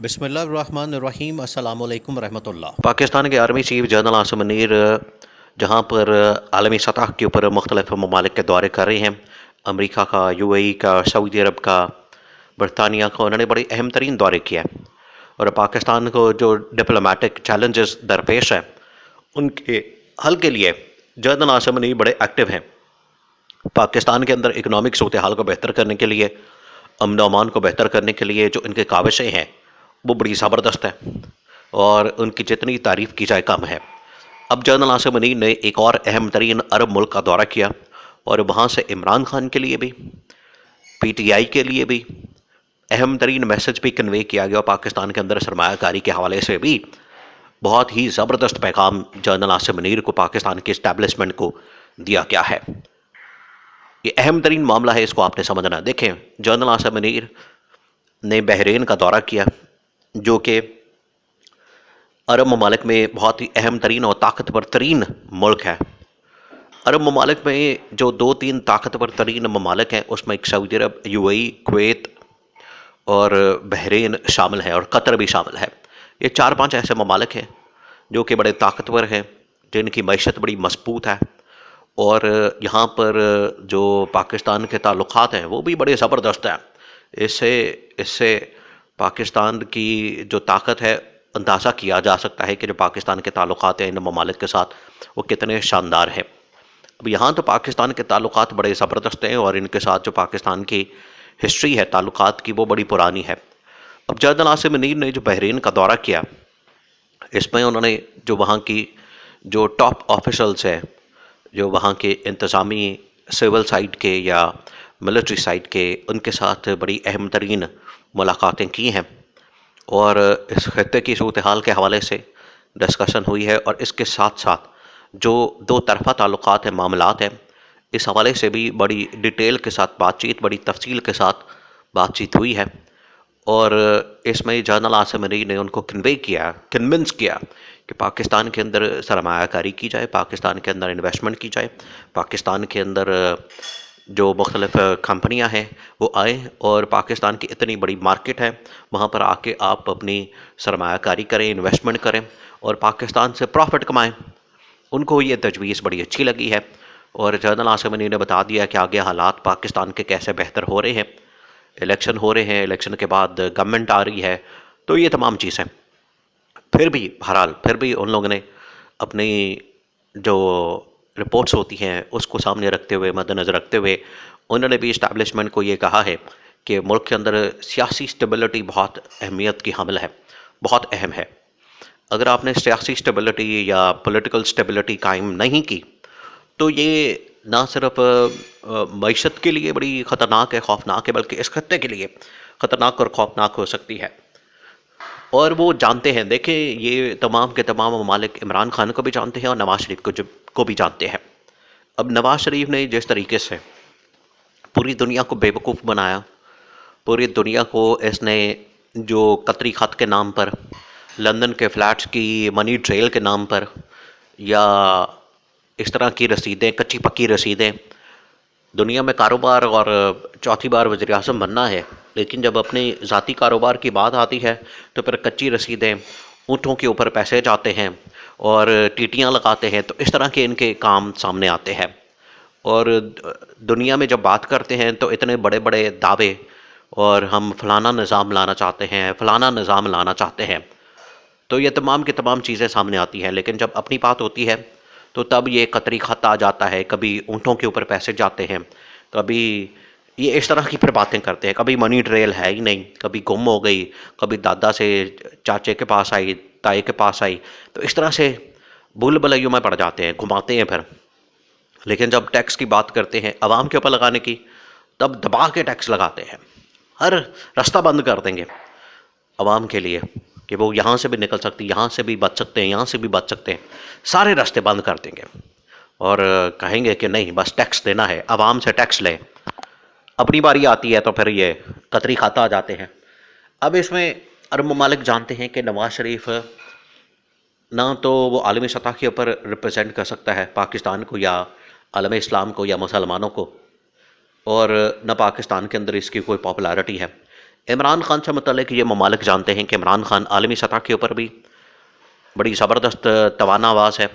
बिस्मिल्लाहिर्रहमानिर्रहीम अस्सलामु अलैकुम रहमतुल्लाह। पाकिस्तान के army chief general Asim Munir जहाँ पर आलमी सतह के ऊपर मुख्तलिफ ममालिक के दौरे कर रहे हैं, अमरीका का, यूएई का, सऊदी अरब का, बरतानिया का, उन्होंने बड़ी अहम तरीन दौरे किया है। और पाकिस्तान को जो डिप्लोमेटिक चैलेंजेस दरपेश है उनके हल के लिए जनरल आसिम मुनीर बड़े एक्टिव हैं। पाकिस्तान के अंदर इकनॉमिक सूरत हाल को बेहतर करने के लिए, अमन अमान को बेहतर करने के लिए जो इनके काविशें हैं वो बड़ी ज़बरदस्त है और उनकी जितनी तारीफ़ की जाए कम है। अब जनरल आसिम मुनीर ने एक और अहम तरीन अरब मुल्क का दौरा किया और वहाँ से इमरान खान के लिए भी, पीटीआई के लिए भी अहम तरीन मैसेज भी कन्वे किया गया। पाकिस्तान के अंदर सरमायाकारी के हवाले से भी बहुत ही ज़बरदस्त पैगाम जनरल आसिम मुनीर को, पाकिस्तान की इस्टेब्लिशमेंट को दिया गया है। ये अहम तरीन मामला है, इसको आपने समझना। देखें, जनरल आसिम मुनीर ने बहरीन का दौरा किया जो कि अरब ममालिक में बहुत ही अहम तरीन और ताकतवर तरीन मुल्क है। अरब ममालिक में जो दो तीन ताकतवर तरीन ममालिक हैं उसमें एक सऊदी अरब, यूएई, कुवैत और बहरीन शामिल है और कतर भी शामिल है। ये चार पांच ऐसे ममालिक हैं जो कि बड़े ताकतवर हैं, जिनकी मईशत बड़ी मजबूत है और यहाँ पर जो पाकिस्तान के ताल्लुकात हैं वो भी बड़े ज़बरदस्त हैं। इससे इससे पाकिस्तान की जो ताकत है अंदाज़ा किया जा सकता है कि जो पाकिस्तान के ताल्लुकात हैं इन ममालिक के साथ वो कितने शानदार हैं। अब यहाँ तो पाकिस्तान के ताल्लुकात बड़े ज़बरदस्त हैं और इनके साथ जो पाकिस्तान की हिस्ट्री है ताल्लुकात की वो बड़ी पुरानी है। अब जनरल आसिम मुनीर ने जो बहरीन का दौरा किया, इसमें उन्होंने जो वहाँ की जो टॉप ऑफिशल्स हैं, जो वहाँ के इंतज़ामी सिविल साइड के या मिलिट्री साइड के, उनके साथ बड़ी अहम तरीन मुलाकातें की हैं और इस खत्े की सूरत हाल के हवाले से डिस्कशन हुई है। और इसके साथ साथ जो दो तरफ़ा ताल्लुकात हैं, मामलात हैं, इस हवाले से भी बड़ी डिटेल के साथ बातचीत, बड़ी तफसील के साथ बातचीत हुई है। और इसमें जनरल आसिम मुनीर ने उनको कन्विंस किया कि पाकिस्तान के अंदर सरमायाकारी की जाए, पाकिस्तान के अंदर इन्वेस्टमेंट की जाए, पाकिस्तान के अंदर जो मुख्तलिफ कंपनियां हैं वो आएँ और पाकिस्तान की इतनी बड़ी मार्केट है वहाँ पर आके आप अपनी सरमायाकारी करें, इन्वेस्टमेंट करें और पाकिस्तान से प्रॉफिट कमाएं। उनको ये तजवीज़ बड़ी अच्छी लगी है और जनरल आसिम मुनीर ने बता दिया कि आगे हालात पाकिस्तान के कैसे बेहतर हो रहे हैं। इलेक्शन हो रहे हैं, इलेक्शन के बाद गवर्नमेंट आ रही है, तो ये तमाम चीज़ें फिर भी बहरहाल फिर भी उन लोगों ने अपनी जो रिपोर्ट्स होती हैं उसको सामने रखते हुए, मद्देनज़र रखते हुए, उन्होंने भी इस्टेब्लिशमेंट को ये कहा है कि मुल्क के अंदर सियासी स्टेबिलिटी बहुत अहमियत की हामिल है, बहुत अहम है। अगर आपने सियासी स्टेबिलिटी या पॉलिटिकल स्टेबिलिटी कायम नहीं की तो ये ना सिर्फ मईशत के लिए बड़ी ख़तरनाक है, खौफनाक है, बल्कि इस खत्ते के लिए ख़तरनाक और खौफनाक हो सकती है। और वो जानते हैं, देखें, ये तमाम के तमाम ममालिक इमरान खान को भी जानते हैं और नवाज़ शरीफ को भी जानते हैं। अब नवाज़ शरीफ ने जिस तरीके से पूरी दुनिया को बेवकूफ़ बनाया, पूरी दुनिया को इसने जो कतरी ख़त के नाम पर, लंदन के फ्लैट्स की मनी ट्रेल के नाम पर या इस तरह की रसीदें, कच्ची पक्की रसीदें, दुनिया में कारोबार और चौथी बार वज़ीर आज़म बनना है, लेकिन जब अपने ज़ाती कारोबार की बात आती है तो फिर कच्ची रसीदें, ऊँटों के ऊपर पैसे जाते हैं और टीटियाँ लगाते हैं, तो इस तरह के इनके काम सामने आते हैं। और दुनिया में जब बात करते हैं तो इतने बड़े बड़े दावे और हम फलाना निज़ाम लाना चाहते हैं, फलाना निज़ाम लाना चाहते हैं, तो ये तमाम की तमाम चीज़ें सामने आती हैं। लेकिन जब अपनी बात होती है तो तब ये कतरी ख़त आ जाता है, कभी ऊँटों के ऊपर पैसे जाते हैं, कभी ये इस तरह की फिर बातें करते हैं, कभी मनी ट्रेल है ही नहीं, कभी गुम हो गई, कभी दादा से चाचे के पास आई, ताए के पास आई, तो इस तरह से भूल भुलैयों में पड़ जाते हैं, घुमाते हैं फिर। लेकिन जब टैक्स की बात करते हैं आवाम के ऊपर लगाने की, तब दबा के टैक्स लगाते हैं, हर रास्ता बंद कर देंगे आवाम के लिए कि वो यहाँ से भी निकल सकती, यहाँ से भी बच सकते हैं, यहाँ से भी बच सकते हैं, सारे रास्ते बंद कर देंगे और कहेंगे कि नहीं, बस टैक्स देना है, आवाम से टैक्स लें। अपनी बारी आती है तो फिर ये कतरी खाता आ जाते हैं। अब इसमें अरब ममालिक जानते हैं कि नवाज़ शरीफ ना तो वो आलमी सतह के ऊपर रिप्रेजेंट कर सकता है पाकिस्तान को या आलम इस्लाम को या मुसलमानों को, और न पाकिस्तान के अंदर इसकी कोई पॉपुलैरिटी है। इमरान खान से मुतल्लिक ये ममालिक जानते हैं कि इमरान खान आलमी सतह के ऊपर भी बड़ी ज़बरदस्त तवाना आवाज़ है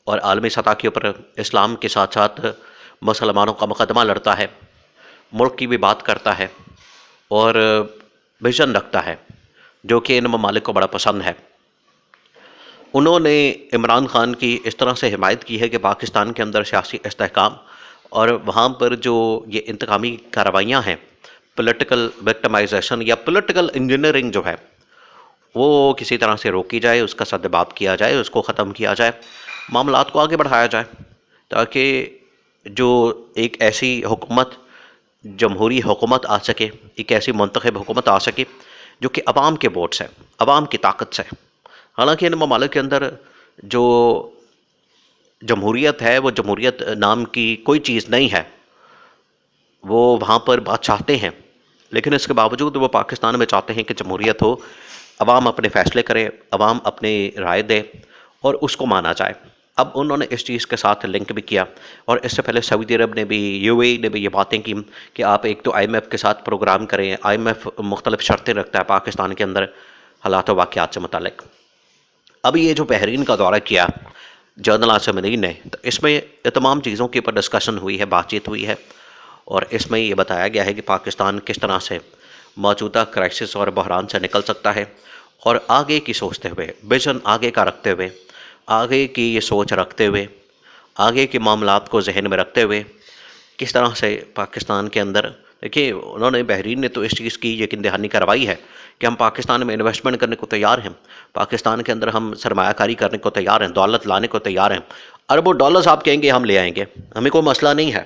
और आलमी सतह के ऊपर इस्लाम के साथ साथ मुसलमानों का मुकदमा लड़ता है, मुल्क की भी बात करता है और विजन रखता है जो कि इन ममालिक को बड़ा पसंद है। उन्होंने इमरान खान की इस तरह से हिमायत की है कि पाकिस्तान के अंदर सियासी इस्तेहकाम और वहाँ पर जो ये इंतकामी कार्रवाइयाँ हैं, पॉलिटिकल विक्टिमाइजेशन या पॉलिटिकल इंजीनियरिंग जो है वो किसी तरह से रोकी जाए, उसका सद्देबाब किया जाए, उसको ख़त्म किया जाए, मामलात को आगे बढ़ाया जाए ताकि जो एक ऐसी हुकूमत, जमहूरी हुकूमत आ सके, एक ऐसी मुंतखब हुकूमत आ सके जो कि अवाम के वोट से, अवाम की ताकत से। हालांकि इन ममालिक के अंदर जो जमहूरियत है वो जमहूरियत नाम की कोई चीज़ नहीं है, वो वहाँ पर बात चाहते हैं, लेकिन इसके बावजूद वो पाकिस्तान में चाहते हैं कि जमहूरियत हो, अवाम अपने फ़ैसले करे, अवाम अपनी राय दे और उसको माना जाए। अब उन्होंने इस चीज़ के साथ लिंक भी किया और इससे पहले सऊदी अरब ने भी, यूएई ने भी ये बातें की कि आप एक तो आईएमएफ के साथ प्रोग्राम करें। आईएमएफ मुख्तलिफ शर्तें रखता है पाकिस्तान के अंदर हालात व वाक़यात से मुतालिक। अब ये जो बहरीन का दौरा किया जनरल आसिम मुनीर ने, तो इसमें तमाम चीज़ों के ऊपर डिस्कशन हुई है, बातचीत हुई है और इसमें ये बताया गया है कि पाकिस्तान किस तरह से मौजूदा क्राइसिस और बहरान से निकल सकता है और आगे की सोचते हुए, विजन आगे का रखते हुए, आगे की ये सोच रखते हुए, आगे के मामलात को जहन में रखते हुए किस तरह से पाकिस्तान के अंदर, देखिए उन्होंने, बहरीन ने तो इस चीज़ की यकीन दहानी करवाई है कि हम पाकिस्तान में इन्वेस्टमेंट करने को तैयार हैं, पाकिस्तान के अंदर हम सरमायाकारी करने को तैयार हैं, दौलत लाने को तैयार हैं, अरबों डॉलर्स आप कहेंगे हम ले आएंगे, हमें कोई मसला नहीं है।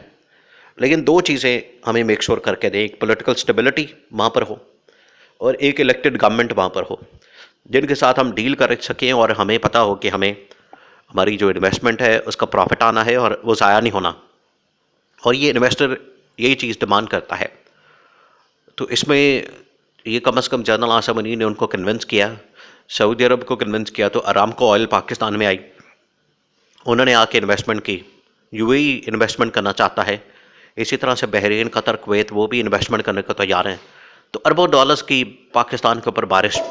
लेकिन दो चीज़ें हमें मेक श्योर करके दें, एक पॉलिटिकल स्टेबिलिटी वहाँ पर हो और एक इलेक्टेड गवर्नमेंट वहाँ पर हो जिनके साथ हम डील कर सकें और हमें पता हो कि हमें हमारी जो इन्वेस्टमेंट है उसका प्रॉफिट आना है और वो ज़ाया नहीं होना, और ये इन्वेस्टर यही चीज़ डिमांड करता है। तो इसमें ये कम से कम जनरल आसिम मुनीर ने उनको कन्विंस किया, सऊदी अरब को कन्विंस किया, तो अरामको ऑयल पाकिस्तान में आई, उन्होंने आके इन्वेस्टमेंट की, यूएई इन्वेस्टमेंट करना चाहता है, इसी तरह से बहरीन, कतर, कुवैत वो भी इन्वेस्टमेंट करने को तैयार हैं। तो अरबों डॉलर्स की पाकिस्तान के ऊपर बारिश,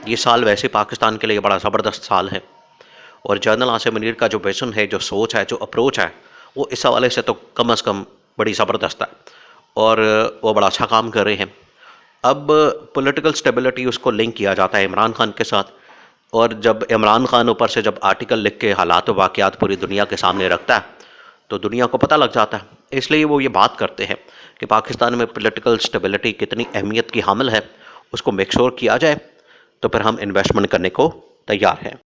ये साल वैसे पाकिस्तान के लिए बड़ा ज़बरदस्त साल है और जनरल आसिम मुनीर का जो विजन है, जो सोच है, जो अप्रोच है, वो इस हवाले से तो कम से कम बड़ी ज़बरदस्त है और वो बड़ा अच्छा काम कर रहे हैं। अब पॉलिटिकल स्टेबिलिटी उसको लिंक किया जाता है इमरान खान के साथ, और जब इमरान खान ऊपर से जब आर्टिकल लिख के हालात व वाक़यात पूरी दुनिया के सामने रखता है तो दुनिया को पता लग जाता है। इसलिए वो ये बात करते हैं कि पाकिस्तान में पॉलिटिकल स्टेबिलिटी कितनी अहमियत की हामिल है, उसको मेक श्योर किया जाए, तो फिर हम इन्वेस्टमेंट करने को तैयार हैं।